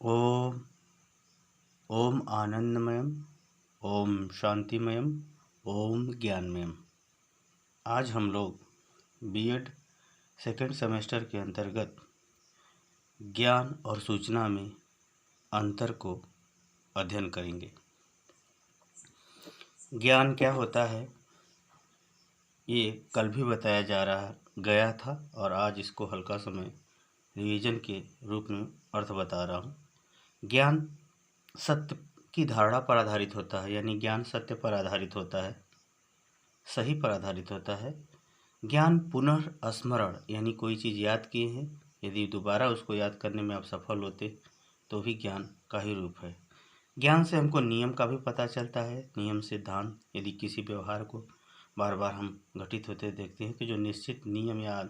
ओम ओम आनंदमयम, ओम शांतिमयम, ओम ज्ञानमयम। आज हम लोग बीएड सेकेंड सेमेस्टर के अंतर्गत ज्ञान और सूचना में अंतर को अध्ययन करेंगे। ज्ञान क्या होता है ये कल भी बताया जा रहा गया था और आज इसको हल्का समय रिवीजन के रूप में अर्थ बता रहा हूँ। ज्ञान सत्य की धारणा पर आधारित होता है, यानी ज्ञान सत्य पर आधारित होता है, सही पर आधारित होता है। ज्ञान पुनर्स्मरण, यानी कोई चीज़ याद किए हैं, यदि दोबारा उसको याद करने में आप सफल होते तो भी ज्ञान का ही रूप है। ज्ञान से हमको नियम का भी पता चलता है, नियम सिद्धांत। यदि किसी व्यवहार को बार बार हम घटित होते देखते हैं तो जो निश्चित नियम या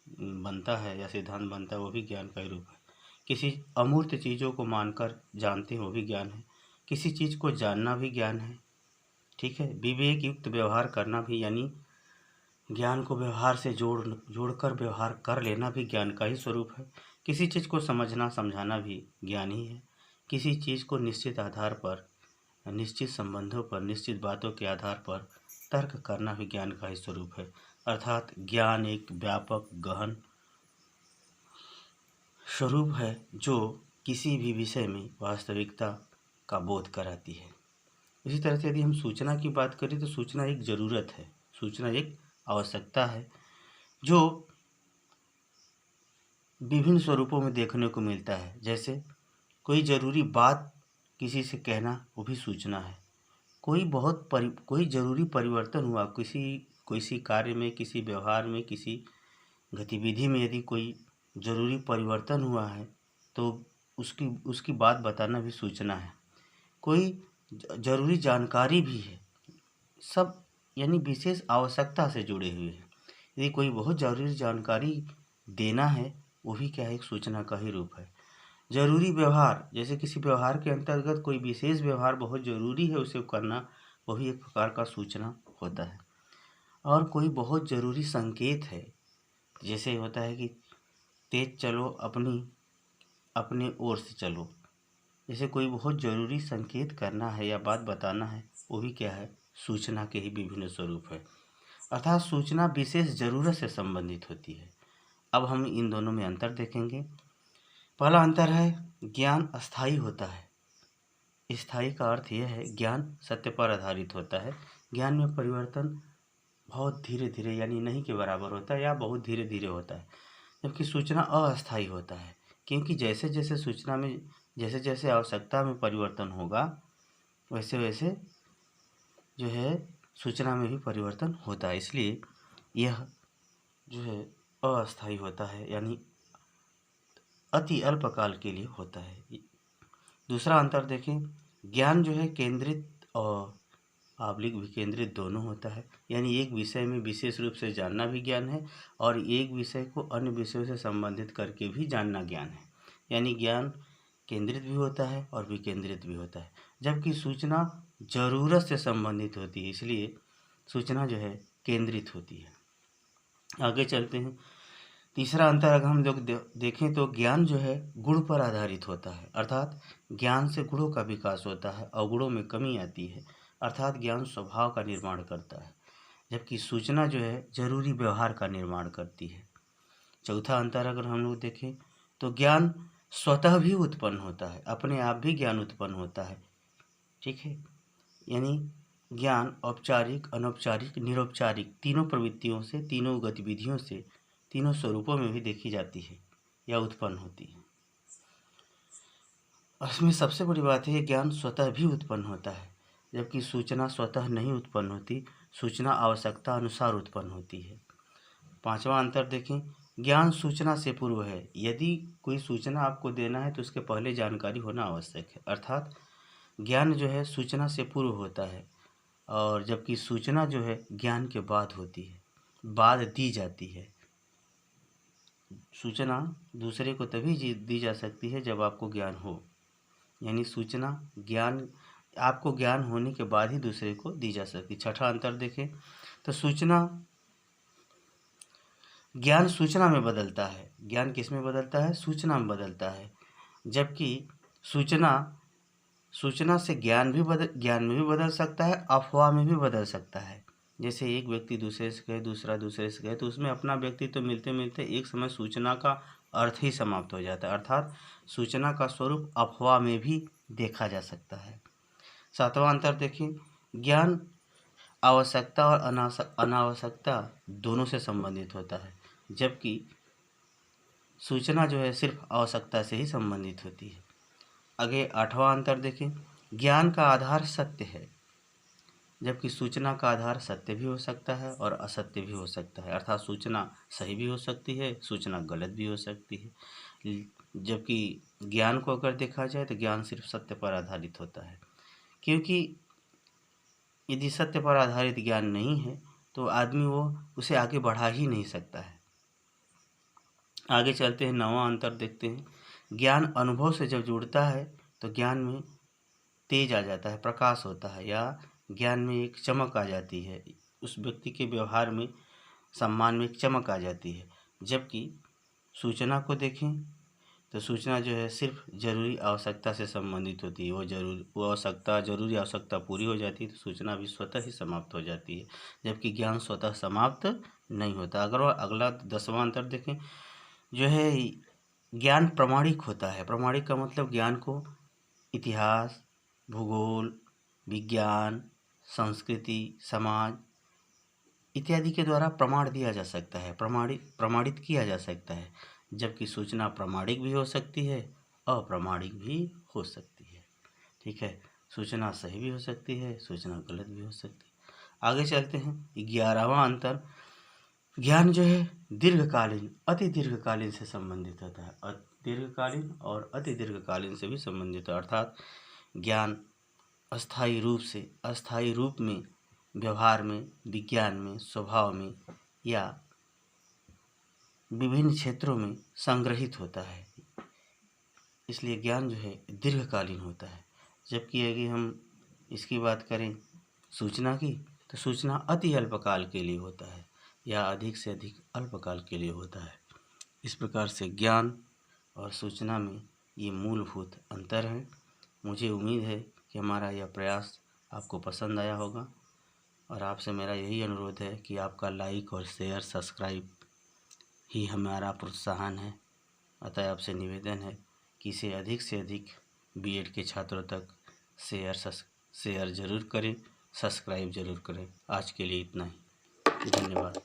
बनता है या सिद्धांत बनता है वो भी ज्ञान का ही रूप है। किसी अमूर्त चीज़ों को मानकर जानते हैं वो भी ज्ञान है। किसी चीज़ को जानना भी ज्ञान है। ठीक है, विवेक युक्त व्यवहार करना भी, यानी ज्ञान को व्यवहार से जोड़कर व्यवहार कर लेना भी ज्ञान का ही स्वरूप है। किसी चीज़ को समझना समझाना भी ज्ञान ही है। किसी चीज़ को निश्चित आधार पर, निश्चित संबंधों पर, निश्चित बातों के आधार पर तर्क करना भी ज्ञान का ही स्वरूप है। अर्थात ज्ञान एक व्यापक गहन स्वरूप है जो किसी भी विषय में वास्तविकता का बोध कराती है। इसी तरह से यदि हम सूचना की बात करें तो सूचना एक ज़रूरत है, सूचना एक आवश्यकता है जो विभिन्न स्वरूपों में देखने को मिलता है। जैसे कोई ज़रूरी बात किसी से कहना, वो भी सूचना है। कोई ज़रूरी परिवर्तन हुआ किसी कार्य में, किसी व्यवहार में, किसी गतिविधि में, यदि कोई ज़रूरी परिवर्तन हुआ है तो उसकी उसकी बात बताना भी सूचना है। कोई ज़रूरी जानकारी भी है, सब यानी विशेष आवश्यकता से जुड़े हुए हैं। यदि कोई बहुत ज़रूरी जानकारी देना है वो भी क्या है, एक सूचना का ही रूप है। ज़रूरी व्यवहार, जैसे किसी व्यवहार के अंतर्गत कोई विशेष व्यवहार बहुत ज़रूरी है उसे करना, वो भी एक प्रकार का सूचना होता है। और कोई बहुत ज़रूरी संकेत है, जैसे होता है कि तेज चलो, अपने ओर से चलो। जैसे कोई बहुत ज़रूरी संकेत करना है या बात बताना है, वो भी क्या है, सूचना के ही विभिन्न स्वरूप है। अर्थात सूचना विशेष ज़रूरत से संबंधित होती है। अब हम इन दोनों में अंतर देखेंगे। पहला अंतर है ज्ञान अस्थायी होता है। स्थायी का अर्थ यह है ज्ञान सत्य पर आधारित होता है। ज्ञान में परिवर्तन बहुत धीरे धीरे, यानी नहीं के बराबर होता है या बहुत धीरे धीरे होता है। जबकि सूचना अस्थायी होता है, क्योंकि जैसे जैसे सूचना में, जैसे जैसे आवश्यकता में परिवर्तन होगा वैसे वैसे जो है सूचना में भी परिवर्तन होता है। इसलिए यह जो है अस्थायी होता है, यानी अति अल्पकाल के लिए होता है। दूसरा अंतर देखें, ज्ञान जो है केंद्रित और आब्लिक विकेंद्रित दोनों होता है। यानी एक विषय में विशेष रूप से जानना भी ज्ञान है और एक विषय को अन्य विषयों से संबंधित करके भी जानना ज्ञान है। यानी ज्ञान केंद्रित भी होता है और विकेंद्रित भी होता है। जबकि सूचना ज़रूरत से संबंधित होती है, इसलिए सूचना जो है केंद्रित होती है। आगे चलते हैं। तीसरा अंतर अगर हम लोग देखें तो ज्ञान जो है गुण पर आधारित होता है। अर्थात ज्ञान से गुणों का विकास होता है, अवगुणों में कमी आती है। अर्थात ज्ञान स्वभाव का निर्माण करता है, जबकि सूचना जो है जरूरी व्यवहार का निर्माण करती है। चौथा अंतर अगर हम लोग देखें तो ज्ञान स्वतः भी उत्पन्न होता है, अपने आप भी ज्ञान उत्पन्न होता है। ठीक है, यानी ज्ञान औपचारिक, अनौपचारिक, निरौपचारिक तीनों प्रवृत्तियों से, तीनों गतिविधियों से, तीनों स्वरूपों में भी देखी जाती है या उत्पन्न होती है। और इसमें सबसे बड़ी बात है ज्ञान स्वतः भी उत्पन्न होता है, जबकि सूचना स्वतः नहीं उत्पन्न होती, सूचना आवश्यकता अनुसार उत्पन्न होती है। पांचवा अंतर देखें, ज्ञान सूचना से पूर्व है। यदि कोई सूचना आपको देना है तो उसके पहले जानकारी होना आवश्यक है। अर्थात ज्ञान जो है सूचना से पूर्व होता है, और जबकि सूचना जो है ज्ञान के बाद होती है, बाद दी जाती है। सूचना दूसरे को तभी दी जा सकती है जब आपको ज्ञान हो, यानी सूचना ज्ञान, आपको ज्ञान होने के बाद ही दूसरे को दी जा सकती है। छठा अंतर देखें तो ज्ञान सूचना में बदलता है। ज्ञान किस में बदलता है, सूचना में बदलता है। जबकि सूचना सूचना से ज्ञान में भी बदल सकता है, अफवाह में भी बदल सकता है। जैसे एक व्यक्ति दूसरे से कहे, दूसरा दूसरे से कहे, तो उसमें अपना व्यक्तित्व मिलते मिलते एक समय सूचना का अर्थ ही समाप्त हो जाता है, अर्थात सूचना का स्वरूप अफवाह में भी देखा जा सकता है। सातवां अंतर देखिए, ज्ञान आवश्यकता और अनावश्यकता दोनों से संबंधित होता है, जबकि सूचना जो है सिर्फ आवश्यकता से ही संबंधित होती है। आगे आठवां अंतर देखें, ज्ञान का आधार सत्य है, जबकि सूचना का आधार सत्य भी हो सकता है और असत्य भी हो सकता है, अर्थात सूचना सही भी हो सकती है, सूचना गलत भी हो सकती है। जबकि ज्ञान को अगर देखा जाए तो ज्ञान सिर्फ सत्य पर आधारित होता है, क्योंकि यदि सत्य पर आधारित ज्ञान नहीं है तो आदमी वो उसे आगे बढ़ा ही नहीं सकता है। आगे चलते हैं, नौवां अंतर देखते हैं, ज्ञान अनुभव से जब जुड़ता है तो ज्ञान में तेज आ जाता है, प्रकाश होता है, या ज्ञान में एक चमक आ जाती है, उस व्यक्ति के व्यवहार में, सम्मान में एक चमक आ जाती है। जबकि सूचना को देखें तो सूचना जो है सिर्फ जरूरी आवश्यकता से संबंधित होती है, वो जरूरी आवश्यकता पूरी हो जाती है तो सूचना भी स्वतः ही समाप्त हो जाती है, जबकि ज्ञान स्वतः समाप्त नहीं होता। अगर वो अगला 10वां अंतर देखें, जो है ज्ञान प्रमाणिक होता है। प्रमाणिक का मतलब ज्ञान को इतिहास, भूगोल, विज्ञान, संस्कृति, समाज इत्यादि के द्वारा प्रमाण दिया जा सकता है, प्रमाणित किया जा सकता है। जबकि सूचना प्रमाणिक भी हो सकती है, अप्रमाणिक भी हो सकती है। ठीक है, सूचना सही भी हो सकती है, सूचना गलत भी हो सकती है। आगे चलते हैं, 11वां अंतर, ज्ञान जो है दीर्घकालीन, अति दीर्घकालीन से संबंधित होता है। दीर्घकालीन और अति दीर्घकालीन से भी संबंधित है, अर्थात ज्ञान अस्थायी रूप में व्यवहार में, विज्ञान में, स्वभाव में या विभिन्न क्षेत्रों में संग्रहित होता है, इसलिए ज्ञान जो है दीर्घकालीन होता है। जबकि यदि हम इसकी बात करें सूचना की, तो सूचना अति अल्पकाल के लिए होता है या अधिक से अधिक अल्पकाल के लिए होता है। इस प्रकार से ज्ञान और सूचना में ये मूलभूत अंतर हैं। मुझे उम्मीद है कि हमारा यह प्रयास आपको पसंद आया होगा, और आपसे मेरा यही अनुरोध है कि आपका लाइक और शेयर, सब्सक्राइब ही हमारा प्रोत्साहन है। अतः आपसे निवेदन है कि इसे अधिक से अधिक बीएड के छात्रों तक शेयर जरूर करें, सब्सक्राइब जरूर करें। आज के लिए इतना ही, धन्यवाद।